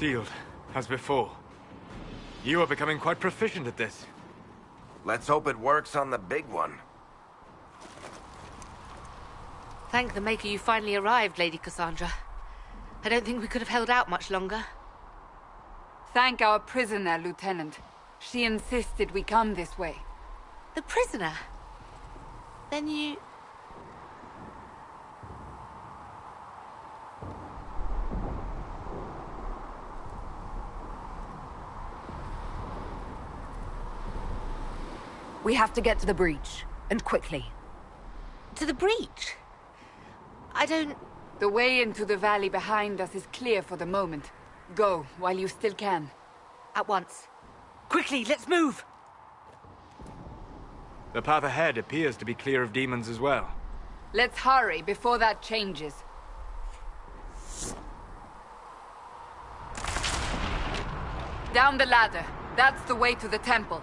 Sealed, as before. You are becoming quite proficient at this. Let's hope it works on the big one. Thank the Maker you finally arrived, Lady Cassandra. I don't think we could have held out much longer. Thank our prisoner, Lieutenant. She insisted we come this way. The prisoner? Then you... We have to get to the breach, and quickly. To the breach? I don't... The way into the valley behind us is clear for the moment. Go, while you still can. At once. Quickly, let's move! The path ahead appears to be clear of demons as well. Let's hurry before that changes. Down the ladder. That's the way to the temple.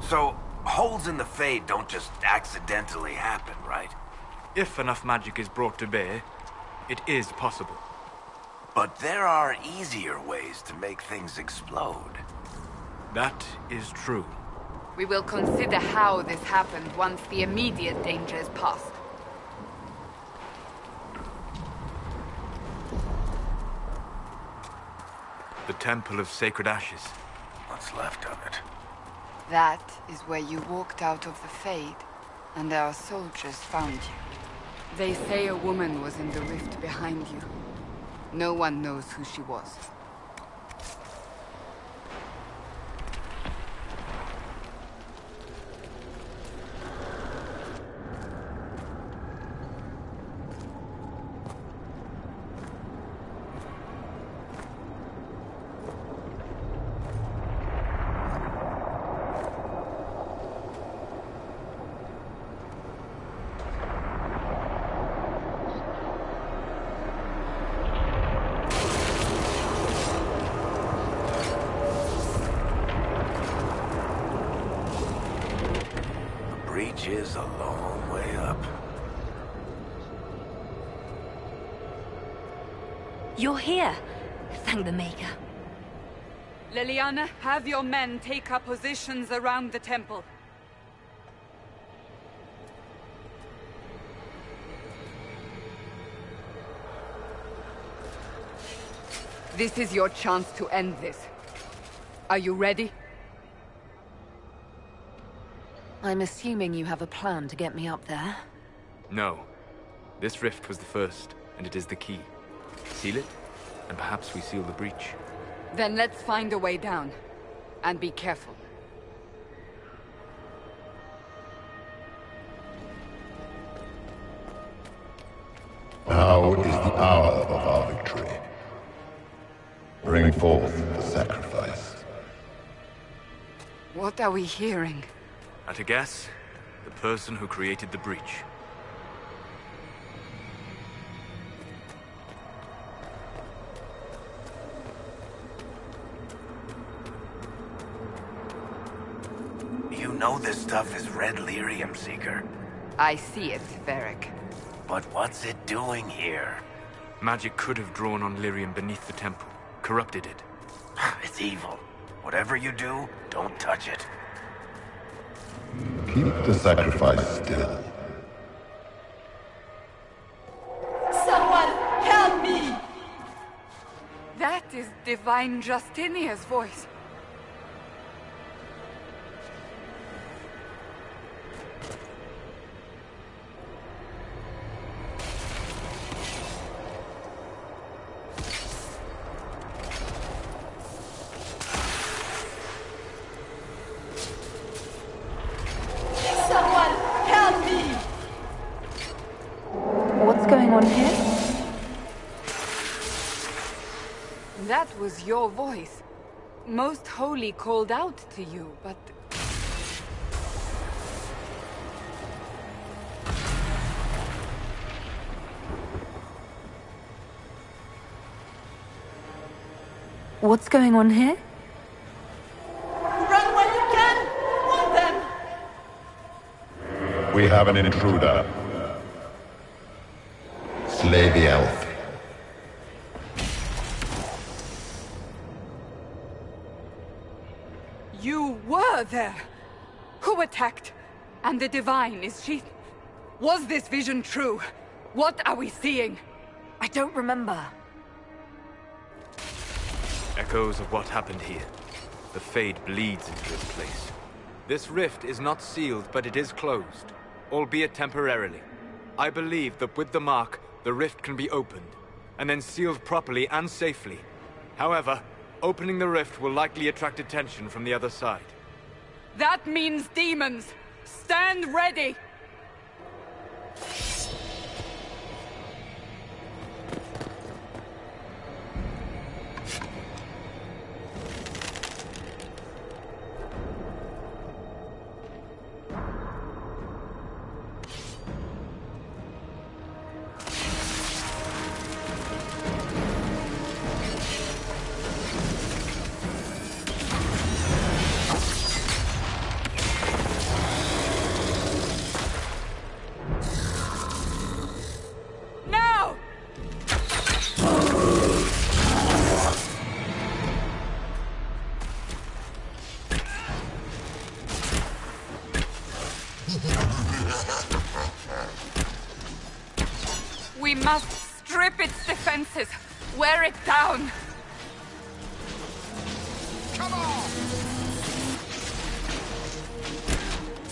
So, holes in the Fade don't just accidentally happen, right? If enough magic is brought to bear, it is possible. But there are easier ways to make things explode. That is true. We will consider how this happened once the immediate danger is past. The Temple of Sacred Ashes. What's left of it? That is where you walked out of the Fade, and our soldiers found you. They say a woman was in the rift behind you. No one knows who she was. Breach is a long way up. You're here. Thank the Maker. Leliana, have your men take up positions around the temple. This is your chance to end this. Are you ready? I'm assuming you have a plan to get me up there. No. This rift was the first, and it is the key. Seal it, and perhaps we seal the breach. Then let's find a way down. And be careful. Now is the hour of our victory. Bring forth the sacrifice. What are we hearing? At a guess, the person who created the breach. You know this stuff is red lyrium, Seeker. I see it, Varric. But what's it doing here? Magic could have drawn on lyrium beneath the temple, corrupted it. It's evil. Whatever you do, don't touch it. Keep the sacrifice still. Someone help me! That is Divine Justinia's voice. Someone on here? That was your voice. Most Holy called out to you, but... What's going on here? Run while you can! Want them! We have an intruder. Slay the elf. You were there! Who attacked? And the Divine, is she... Was this vision true? What are we seeing? I don't remember. Echoes of what happened here. The Fade bleeds into this place. This rift is not sealed, but it is closed, albeit temporarily. I believe that with the mark, the rift can be opened, and then sealed properly and safely. However, opening the rift will likely attract attention from the other side. That means demons! Stand ready! We must strip its defenses, wear it down. Come on!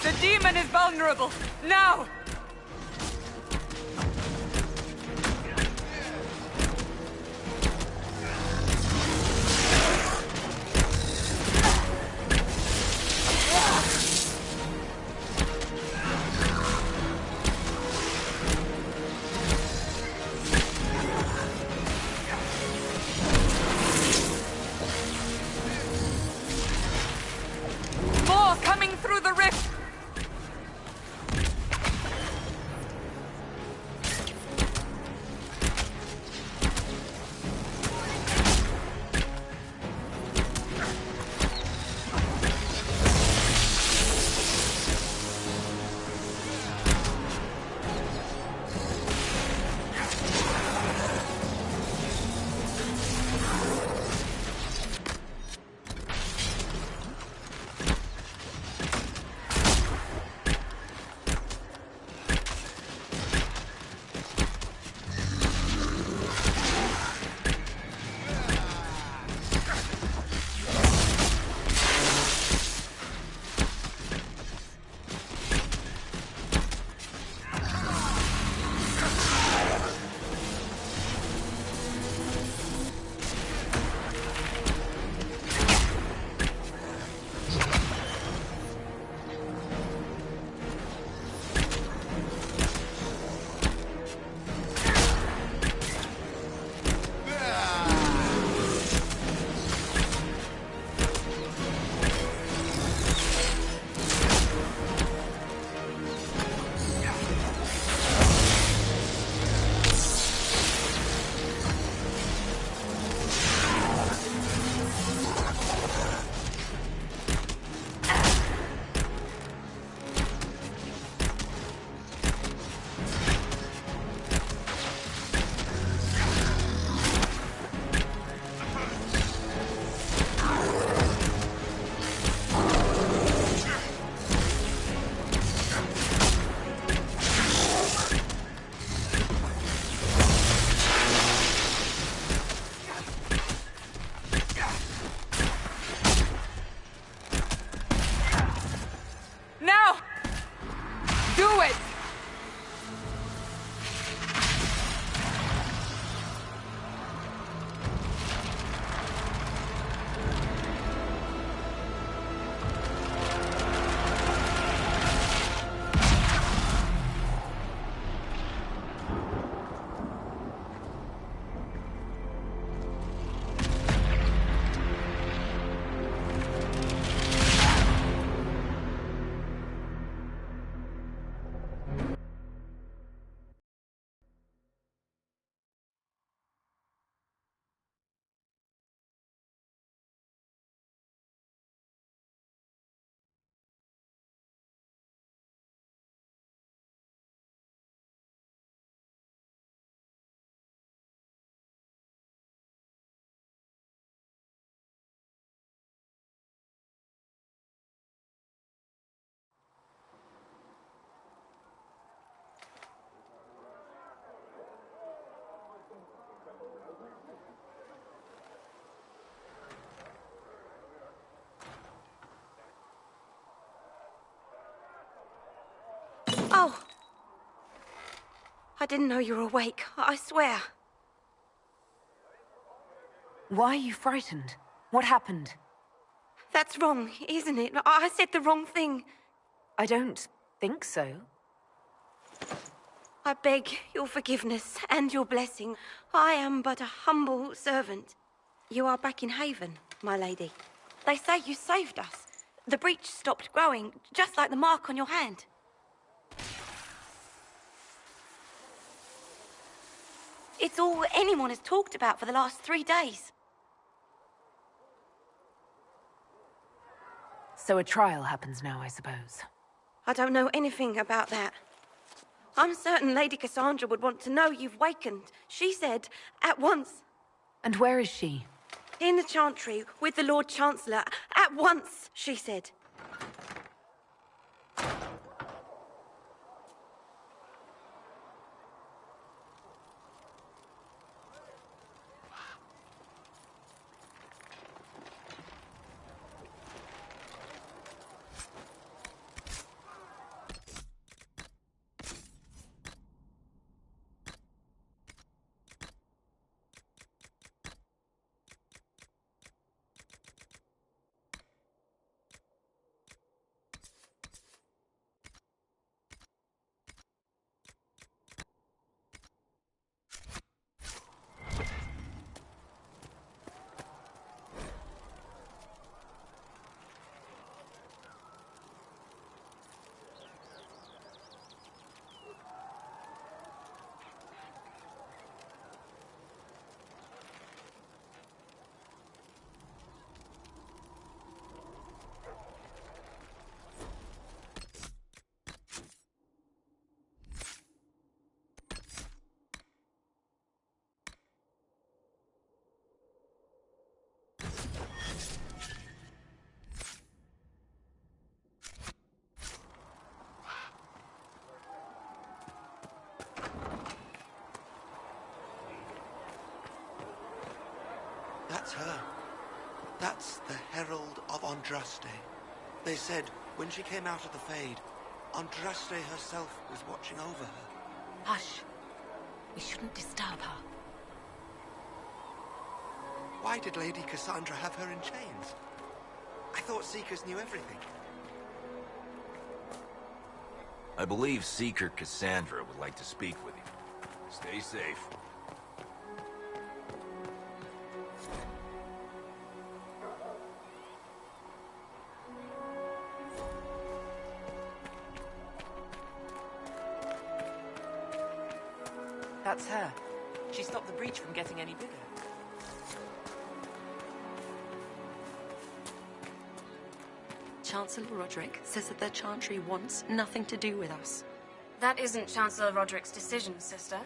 The demon is vulnerable, now! Coming through the rift! I didn't know you were awake, I swear. Why are you frightened? What happened? That's wrong, isn't it? I said the wrong thing. I don't think so. I beg your forgiveness and your blessing. I am but a humble servant. You are back in Haven, my lady. They say you saved us. The breach stopped growing, just like the mark on your hand. It's all anyone has talked about for the last 3 days. So a trial happens now, I suppose. I don't know anything about that. I'm certain Lady Cassandra would want to know you've wakened. She said, at once. And where is she? In the Chantry, with the Lord Chancellor. At once, she said. That's her. That's the Herald of Andraste. They said when she came out of the Fade, Andraste herself was watching over her. Hush. We shouldn't disturb her. Why did Lady Cassandra have her in chains? I thought Seekers knew everything. I believe Seeker Cassandra would like to speak with you. Stay safe. That's her. She stopped the breach from getting any bigger. Chancellor Roderick says that the Chantry wants nothing to do with us. That isn't Chancellor Roderick's decision, sister.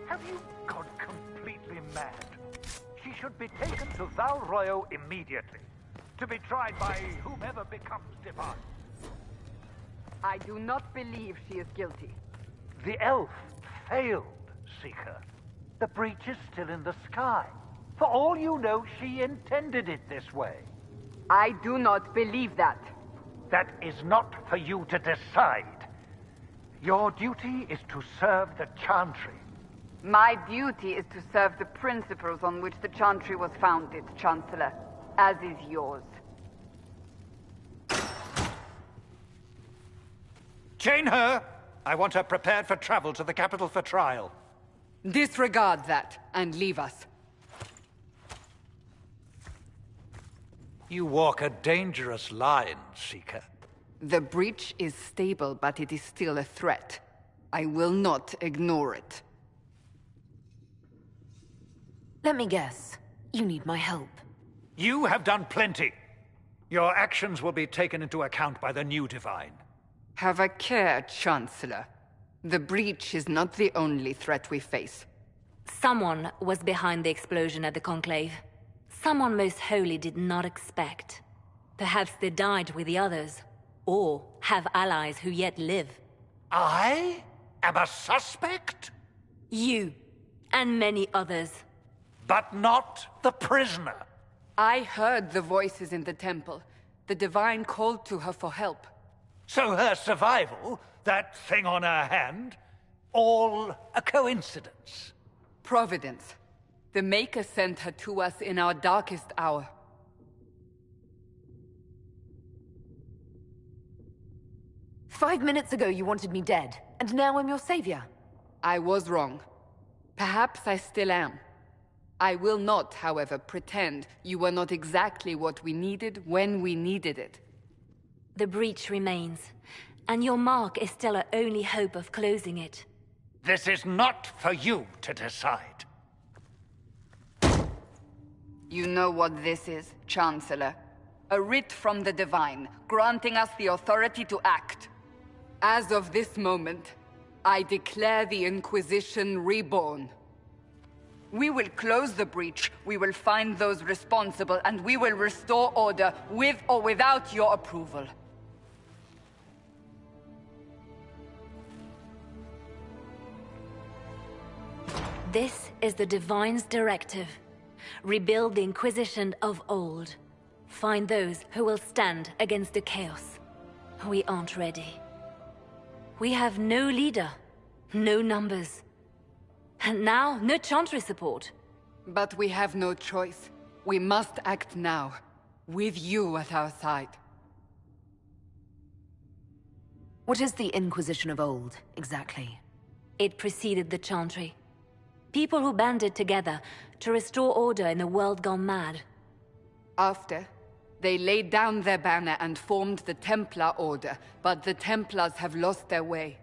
Have you gone completely mad? She should be taken to Val Royo immediately, to be tried by whomever becomes divine. I do not believe she is guilty. The elf failed, Seeker. The breach is still in the sky. For all you know, she intended it this way. I do not believe that. That is not for you to decide. Your duty is to serve the Chantry. My duty is to serve the principles on which the Chantry was founded, Chancellor, as is yours. Chain her! I want her prepared for travel to the capital for trial. Disregard that, and leave us. You walk a dangerous line, Seeker. The breach is stable, but it is still a threat. I will not ignore it. Let me guess. You need my help. You have done plenty. Your actions will be taken into account by the new Divine. Have a care, Chancellor. The breach is not the only threat we face. Someone was behind the explosion at the Conclave. Someone Most Holy did not expect. Perhaps they died with the others, or have allies who yet live. I am a suspect? You. And many others. But not the prisoner. I heard the voices in the temple. The Divine called to her for help. So her survival, that thing on her hand, all a coincidence? Providence. The Maker sent her to us in our darkest hour. "5 minutes ago you wanted me dead, and now I'm your savior." I was wrong. Perhaps I still am. I will not, however, pretend you were not exactly what we needed when we needed it. The breach remains, and your mark is still our only hope of closing it. This is not for you to decide. You know what this is, Chancellor? A writ from the Divine, granting us the authority to act. As of this moment, I declare the Inquisition reborn. We will close the breach, we will find those responsible, and we will restore order with or without your approval. This is the Divine's directive. Rebuild the Inquisition of old. Find those who will stand against the chaos. We aren't ready. We have no leader, no numbers. And now, no Chantry support. But we have no choice. We must act now, with you at our side. What is the Inquisition of old, exactly? It preceded the Chantry. People who banded together to restore order in a world gone mad. After, they laid down their banner and formed the Templar Order, but the Templars have lost their way.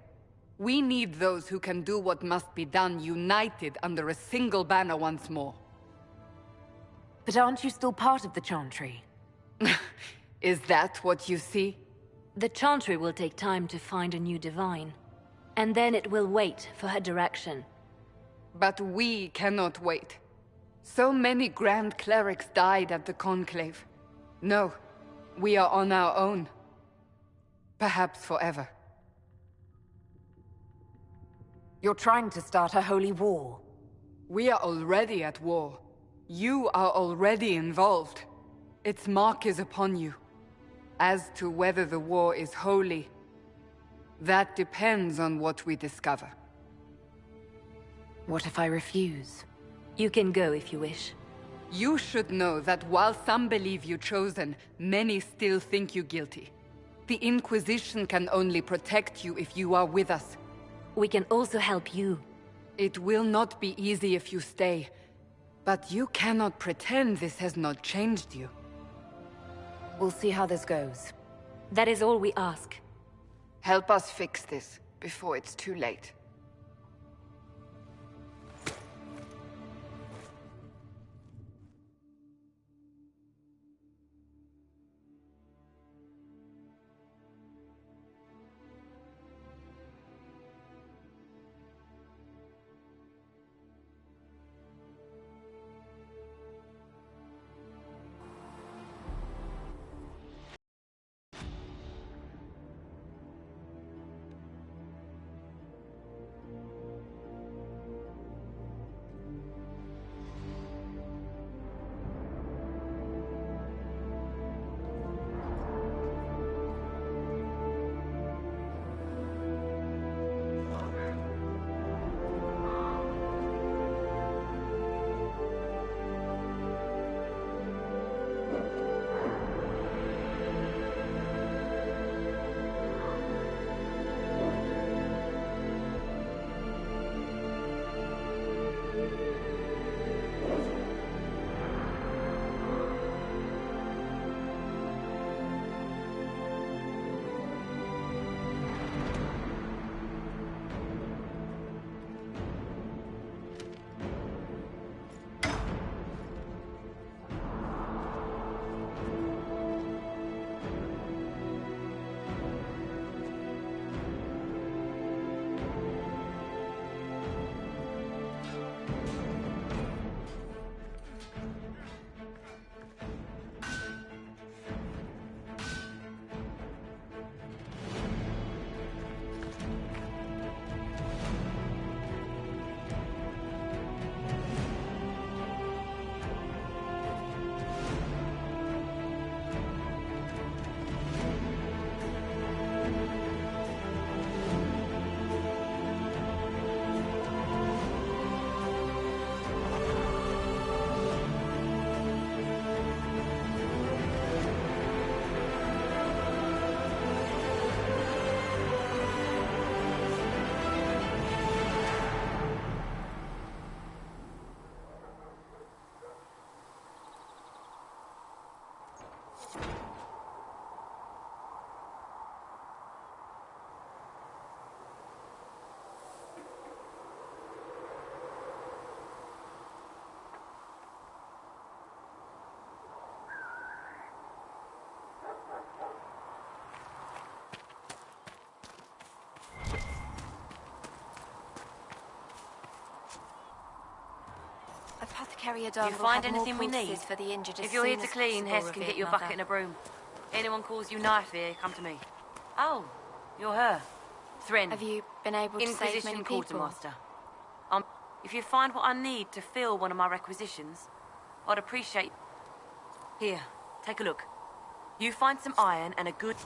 We need those who can do what must be done, united under a single banner once more. But aren't you still part of the Chantry? Is that what you see? The Chantry will take time to find a new Divine. And then it will wait for her direction. But we cannot wait. So many Grand Clerics died at the Conclave. No, we are on our own. Perhaps forever. You're trying to start a holy war. We are already at war. You are already involved. Its mark is upon you. As to whether the war is holy, that depends on what we discover. What if I refuse? You can go if you wish. You should know that while some believe you chosen, many still think you guilty. The Inquisition can only protect you if you are with us. We can also help you. It will not be easy if you stay, but you cannot pretend this has not changed you. We'll see how this goes. That is all we ask. Help us fix this before it's too late. Apothecary Do you Adon will find have more anything we need? poultices for the injured as If you're here soon to as clean, possible, Hess can get revered you a mother. bucket and a broom. Anyone calls you knife here, come to me. Oh, you're her. Thren. Have you been able to save many Inquisition people? Quartermaster. If you find what I need to fill one of my requisitions, I'd appreciate... Here, take a look. You find some iron and a good...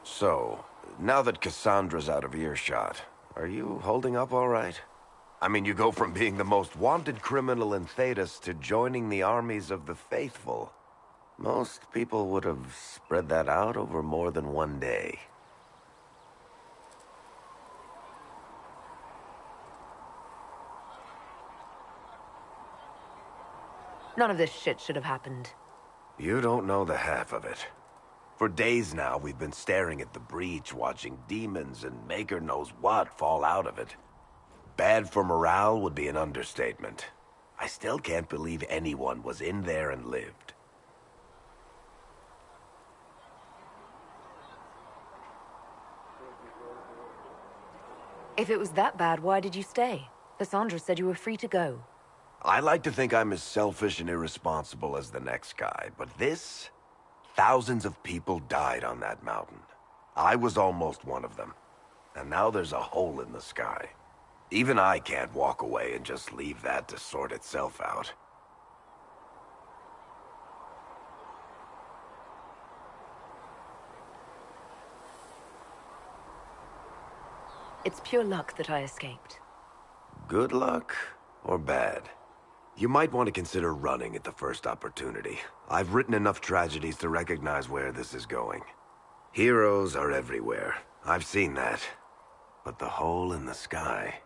So, now that Cassandra's out of earshot, are you holding up all right? I mean, you go from being the most wanted criminal in Thedas to joining the armies of the faithful. Most people would have spread that out over more than one day. None of this shit should have happened. You don't know the half of it. For days now, we've been staring at the breach, watching demons and maker knows what fall out of it. Bad for morale would be an understatement. I still can't believe anyone was in there and lived. If it was that bad, why did you stay? Cassandra said you were free to go. I like to think I'm as selfish and irresponsible as the next guy, but this... Thousands of people died on that mountain. I was almost one of them. And now there's a hole in the sky. Even I can't walk away and just leave that to sort itself out. It's pure luck that I escaped. Good luck or bad? You might want to consider running at the first opportunity. I've written enough tragedies to recognize where this is going. Heroes are everywhere. I've seen that. But the hole in the sky...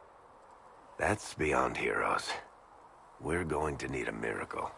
that's beyond heroes. We're going to need a miracle.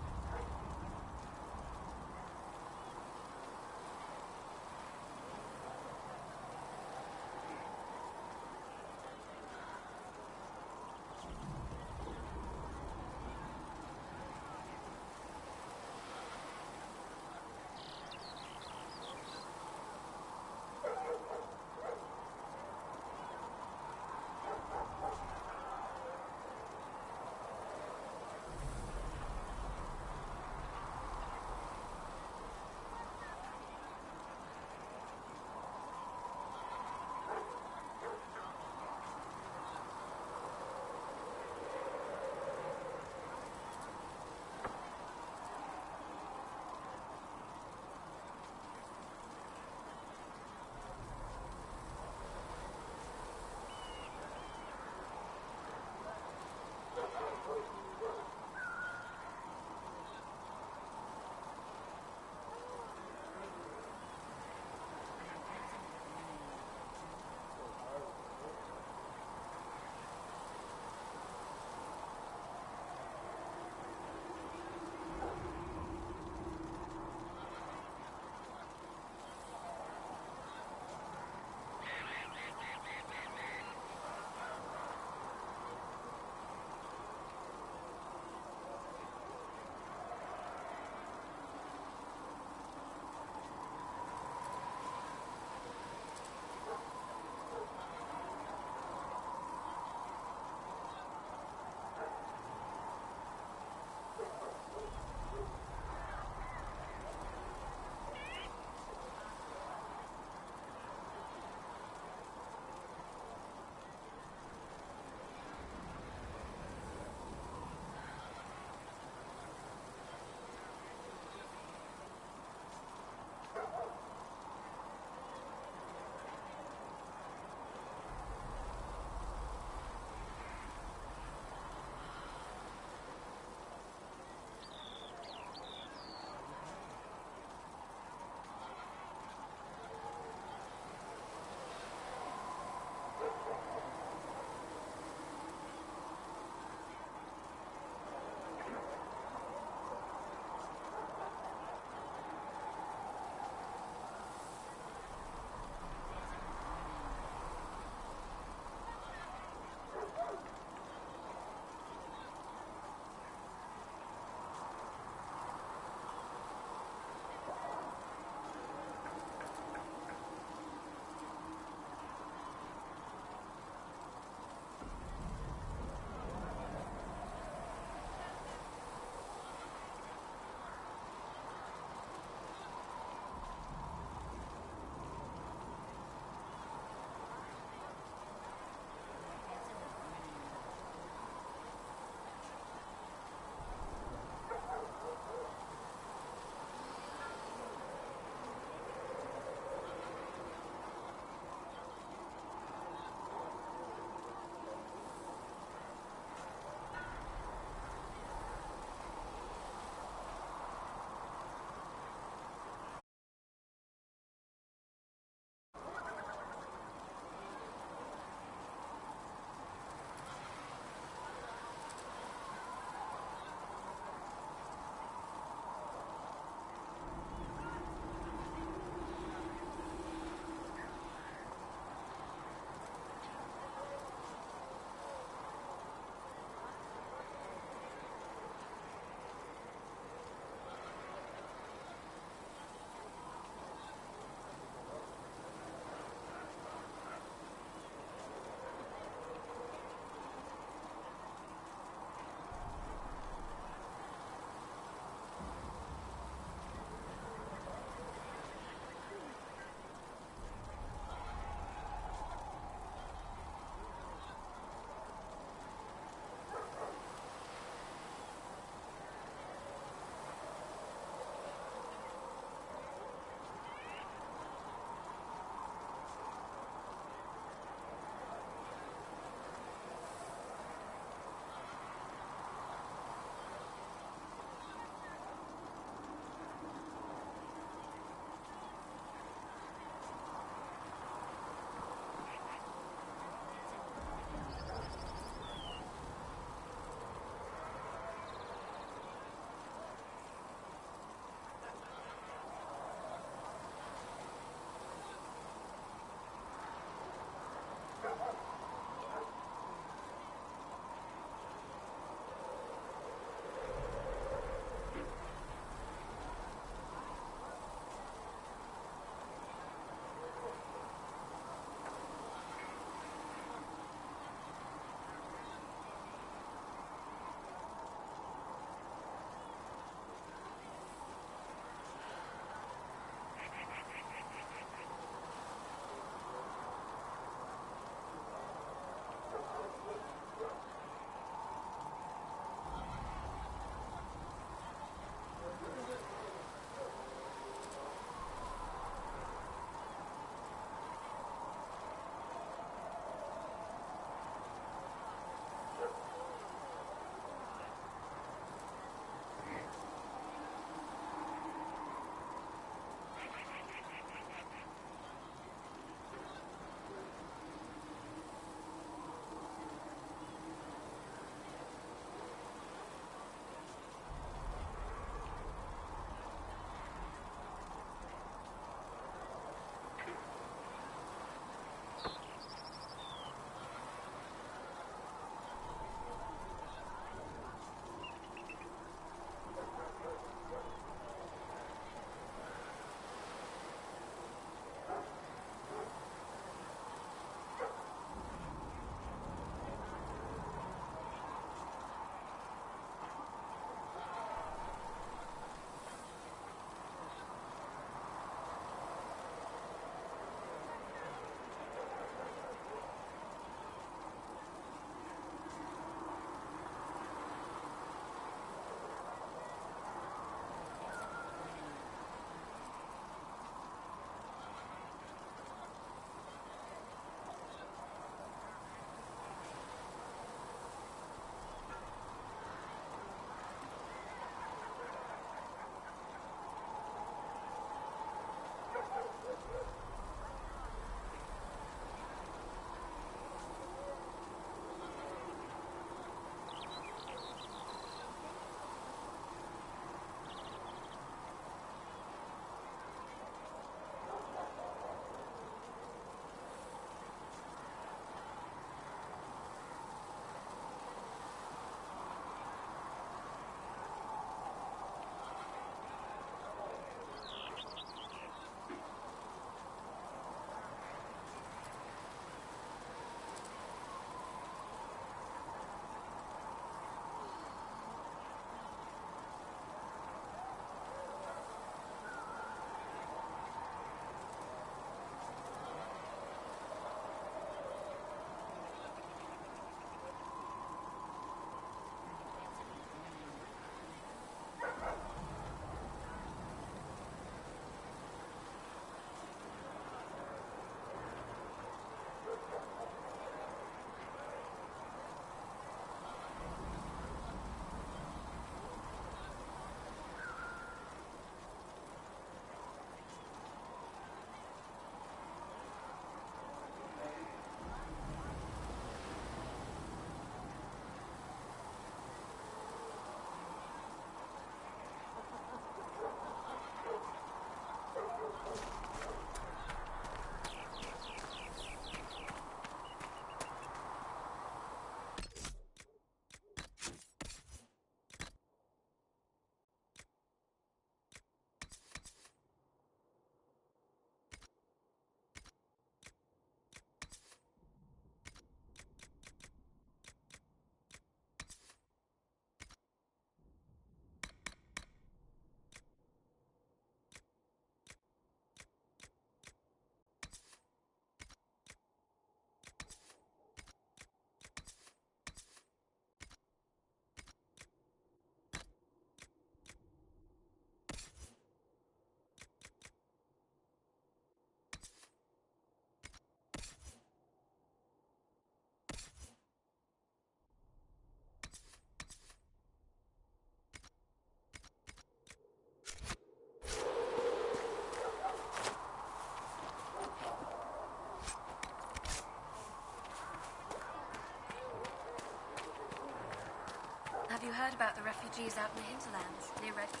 you heard about the refugees out in the hinterlands, near Redford?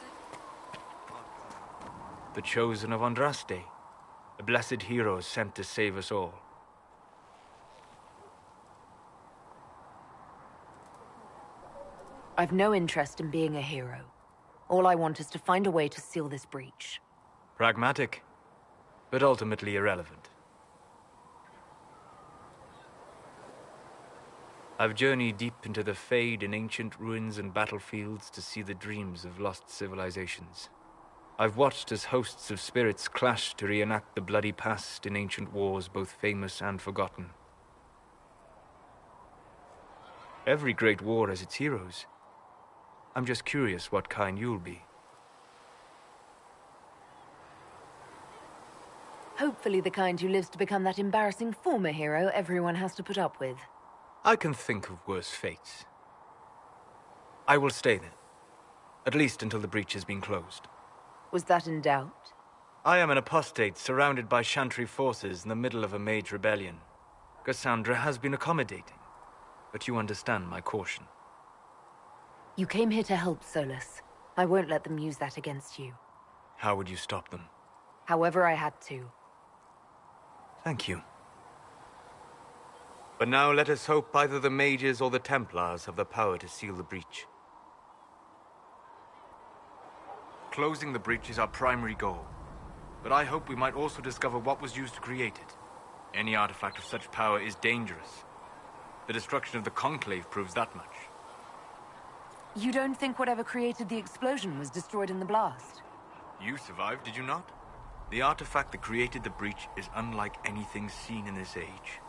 The chosen of Andraste, a blessed hero sent to save us all. I've no interest in being a hero. All I want is to find a way to seal this breach. Pragmatic, but ultimately irrelevant. I've journeyed deep into the Fade in ancient ruins and battlefields to see the dreams of lost civilizations. I've watched as hosts of spirits clash to reenact the bloody past in ancient wars both famous and forgotten. Every great war has its heroes. I'm just curious what kind you'll be. Hopefully the kind who lives to become that embarrassing former hero everyone has to put up with. I can think of worse fates. I will stay then. At least until the breach has been closed. Was that in doubt? I am an apostate surrounded by Chantry forces in the middle of a mage rebellion. Cassandra has been accommodating, but you understand my caution. You came here to help, Solus. I won't let them use that against you. How would you stop them? However I had to. Thank you. But now let us hope either the mages or the Templars have the power to seal the breach. Closing the breach is our primary goal, but I hope we might also discover what was used to create it. Any artifact of such power is dangerous. The destruction of the Conclave proves that much. You don't think whatever created the explosion was destroyed in the blast? You survived, did you not? The artifact that created the breach is unlike anything seen in this age.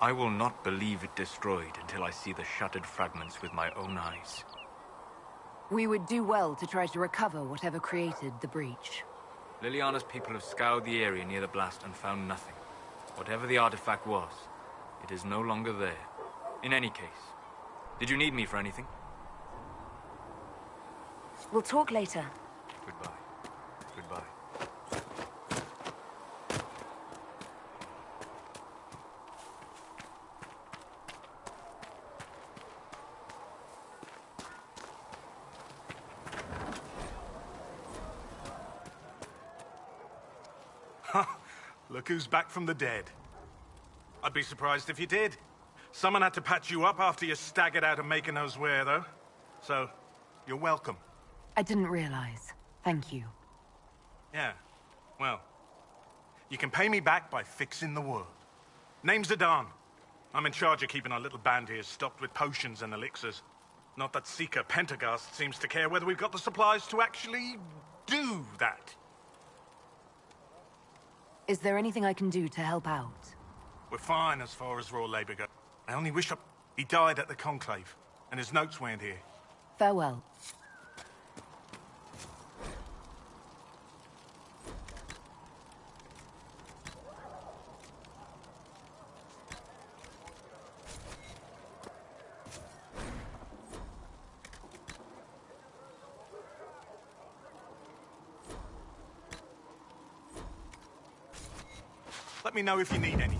I will not believe it destroyed until I see the shattered fragments with my own eyes. We would do well to try to recover whatever created the breach. Liliana's people have scoured the area near the blast and found nothing. Whatever the artifact was, it is no longer there. In any case, did you need me for anything? We'll talk later. Goodbye. Goodbye. Look who's back from the dead. I'd be surprised if you did. Someone had to patch you up after you staggered out of Mykonos Wear, though. So, you're welcome. I didn't realize. Thank you. Yeah, well, you can pay me back by fixing the world. Name's Zidane. I'm in charge of keeping our little band here stocked with potions and elixirs. Not that Seeker Pentagast seems to care whether we've got the supplies to actually do that. Is there anything I can do to help out? We're fine as far as raw labor goes. I only wish he died at the Conclave, and his notes weren't here. Farewell. Let me know if you need anything.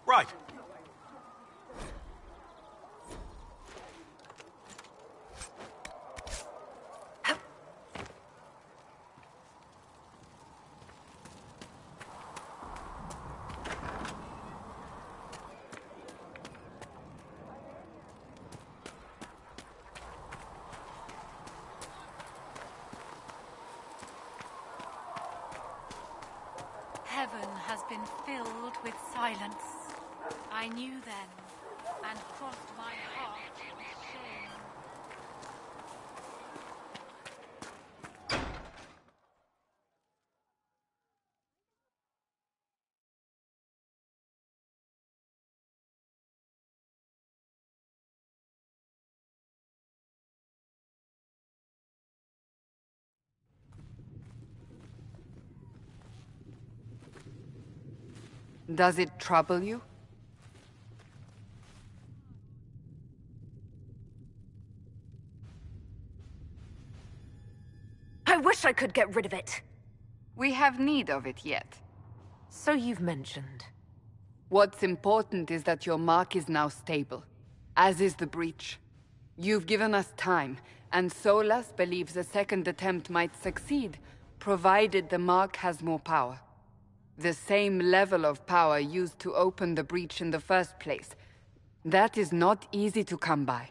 Right. Heaven has been filled with silence. I knew then, and crossed my heart with shame. Does it trouble you? I wish I could get rid of it. We have need of it yet. So you've mentioned. What's important is that your mark is now stable, as is the breach. You've given us time, and Solas believes a second attempt might succeed, provided the mark has more power. The same level of power used to open the breach in the first place. That is not easy to come by.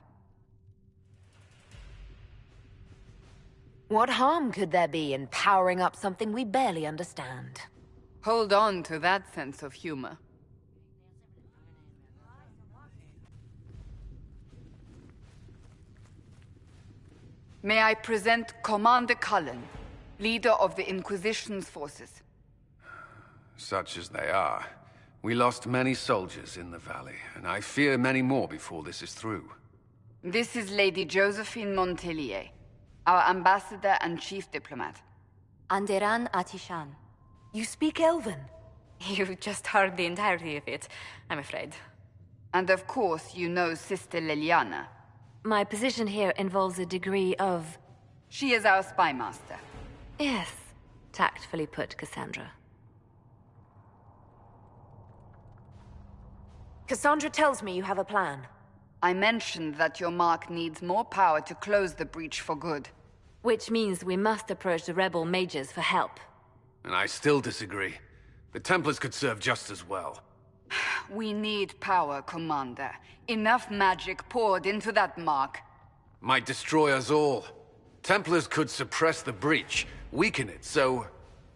What harm could there be in powering up something we barely understand? Hold on to that sense of humor. May I present Commander Cullen, leader of the Inquisition's forces. Such as they are. We lost many soldiers in the valley, and I fear many more before this is through. This is Lady Josephine Montelier, our ambassador and chief diplomat. Anderan Atishan. You speak Elven? You just heard the entirety of it, I'm afraid. And of course, you know Sister Liliana. My position here involves a degree of... She is our spy master. Yes, tactfully put, Cassandra. Cassandra tells me you have a plan. I mentioned that your mark needs more power to close the breach for good. Which means we must approach the rebel mages for help. And I still disagree. The Templars could serve just as well. We need power, Commander. Enough magic poured into that mark. Might destroy us all. Templars could suppress the breach, weaken it, so...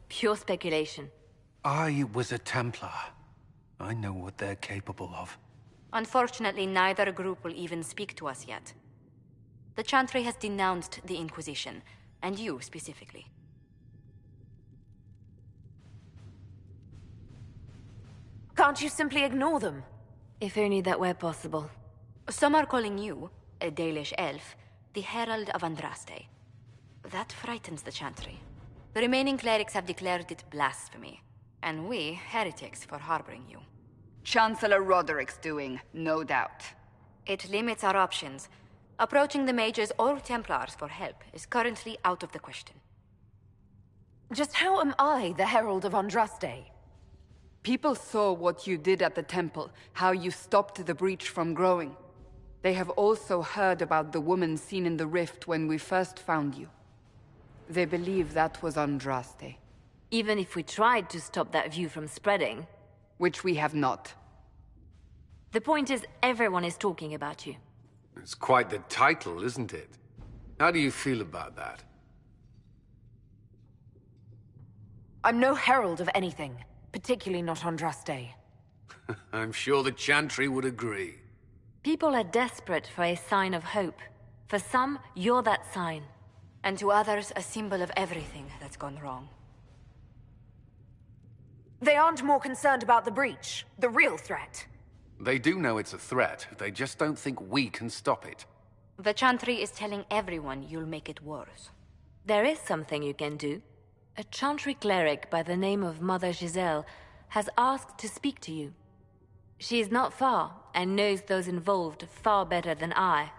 Pure speculation. I was a Templar. I know what they're capable of. Unfortunately, neither group will even speak to us yet. The Chantry has denounced the Inquisition, and you specifically. Can't you simply ignore them? If only that were possible. Some are calling you, a Dalish elf, the Herald of Andraste. That frightens the Chantry. The remaining clerics have declared it blasphemy, and we, heretics, for harboring you. Chancellor Roderick's doing, no doubt. It limits our options. Approaching the mages or Templars for help is currently out of the question. Just how am I the Herald of Andraste? People saw what you did at the temple, how you stopped the breach from growing. They have also heard about the woman seen in the rift when we first found you. They believe that was Andraste. Even if we tried to stop that view from spreading... Which we have not. The point is, everyone is talking about you. It's quite the title, isn't it? How do you feel about that? I'm no herald of anything, particularly not Andraste. I'm sure the Chantry would agree. People are desperate for a sign of hope. For some, you're that sign. And to others, a symbol of everything that's gone wrong. They aren't more concerned about the breach, the real threat. They do know it's a threat. They just don't think we can stop it. The Chantry is telling everyone you'll make it worse. There is something you can do. A Chantry cleric by the name of Mother Giselle has asked to speak to you. She is not far, and knows those involved far better than I.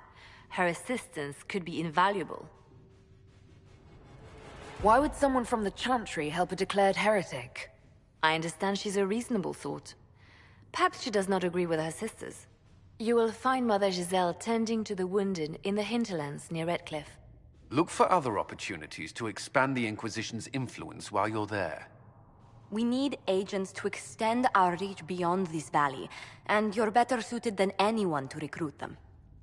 Her assistance could be invaluable. Why would someone from the Chantry help a declared heretic? I understand she's a reasonable sort. Perhaps she does not agree with her sisters. You will find Mother Giselle tending to the wounded in the hinterlands near Redcliffe. Look for other opportunities to expand the Inquisition's influence while you're there. We need agents to extend our reach beyond this valley, and you're better suited than anyone to recruit them.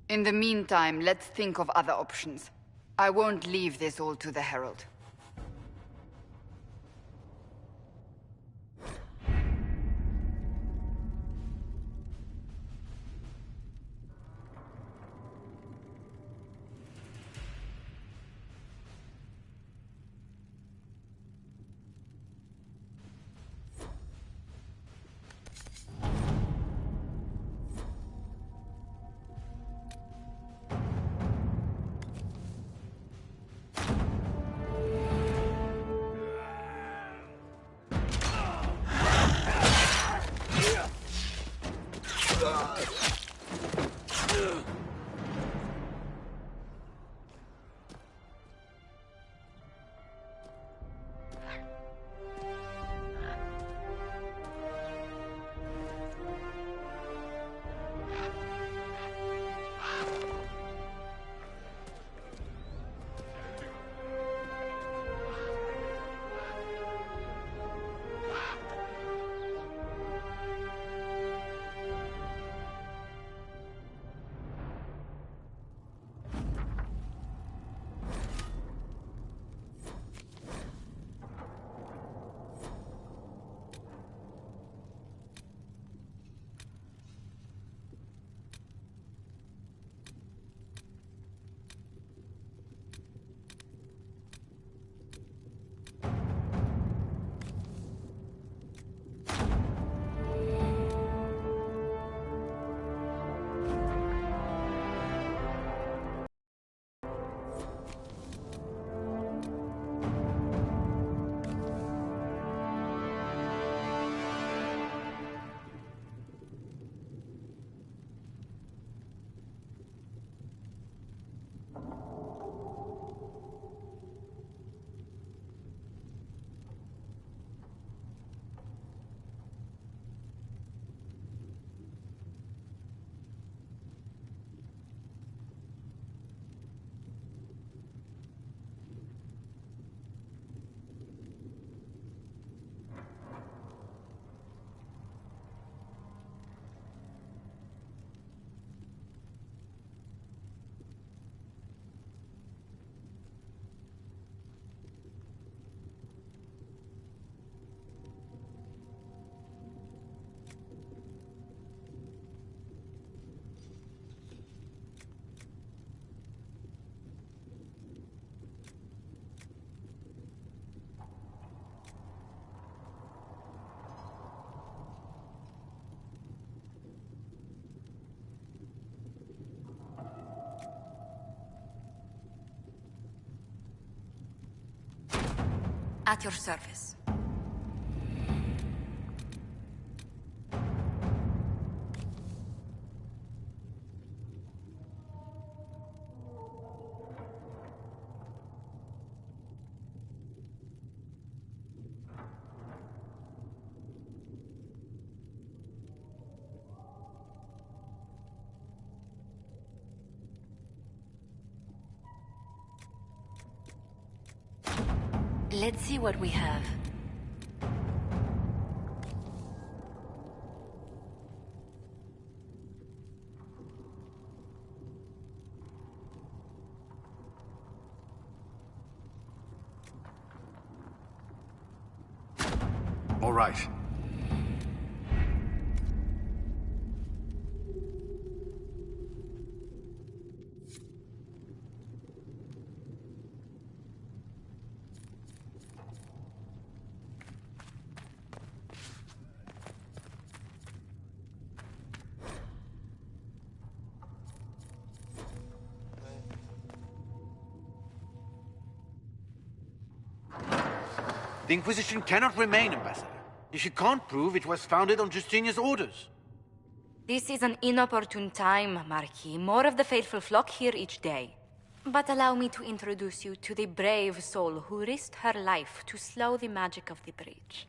In the meantime, let's think of other options. I won't leave this all to the Herald. At your service. Let's see what we have. All right. The Inquisition cannot remain, Ambassador, if you can't prove it was founded on Justinia's orders. This is an inopportune time, Marquis. More of the faithful flock here each day. But allow me to introduce you to the brave soul who risked her life to slow the magic of the breach.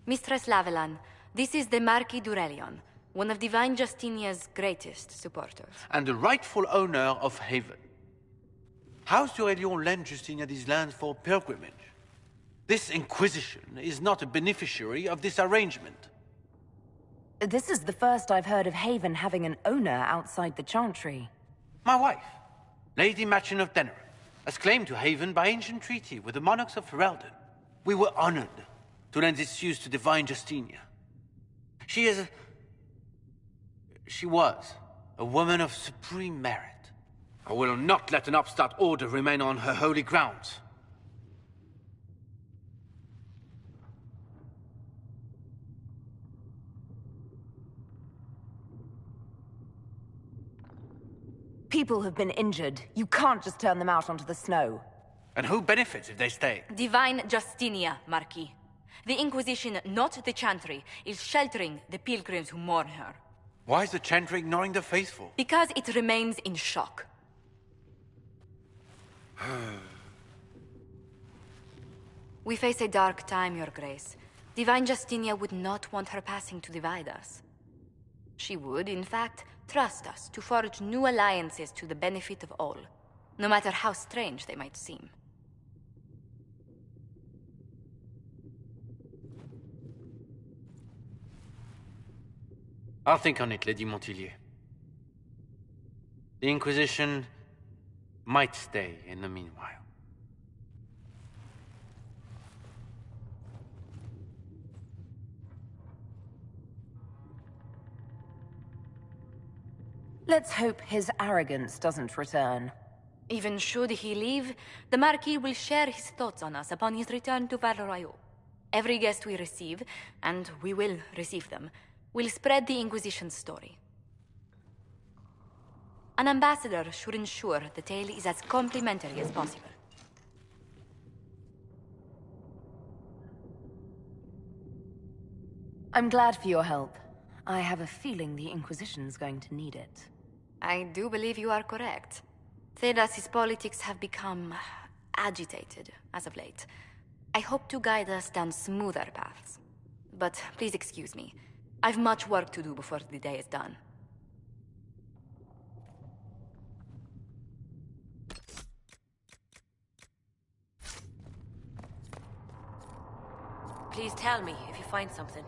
Mistress Lavelan, this is the Marquis d'Aurelion, one of Divine Justinia's greatest supporters. And the rightful owner of Haven. House d'Aurelion lent Justinia these lands for pilgrimage. This Inquisition is not a beneficiary of this arrangement. This is the first I've heard of Haven having an owner outside the Chantry. My wife, Lady Machin of Denerim, has claimed to Haven by ancient treaty with the monarchs of Ferelden. We were honored to lend its use to Divine Justinia. She was a woman of supreme merit. I will not let an upstart order remain on her holy grounds. People have been injured. You can't just turn them out onto the snow. And who benefits if they stay? Divine Justinia, Marquis. The Inquisition, not the Chantry, is sheltering the pilgrims who mourn her. Why is the Chantry ignoring the faithful? Because it remains in shock. We face a dark time, Your Grace. Divine Justinia would not want her passing to divide us. She would, in fact, trust us to forge new alliances to the benefit of all, no matter how strange they might seem. I'll think on it, Lady Montillier. The Inquisition might stay in the meanwhile. Let's hope his arrogance doesn't return. Even should he leave, the Marquis will share his thoughts on us upon his return to Val Royeaux. Every guest we receive, and we will receive them, will spread the Inquisition's story. An ambassador should ensure the tale is as complimentary as possible. I'm glad for your help. I have a feeling the Inquisition's going to need it. I do believe you are correct. Thedas's politics have become agitated as of late. I hope to guide us down smoother paths. But please excuse me. I've much work to do before the day is done. Please tell me if you find something.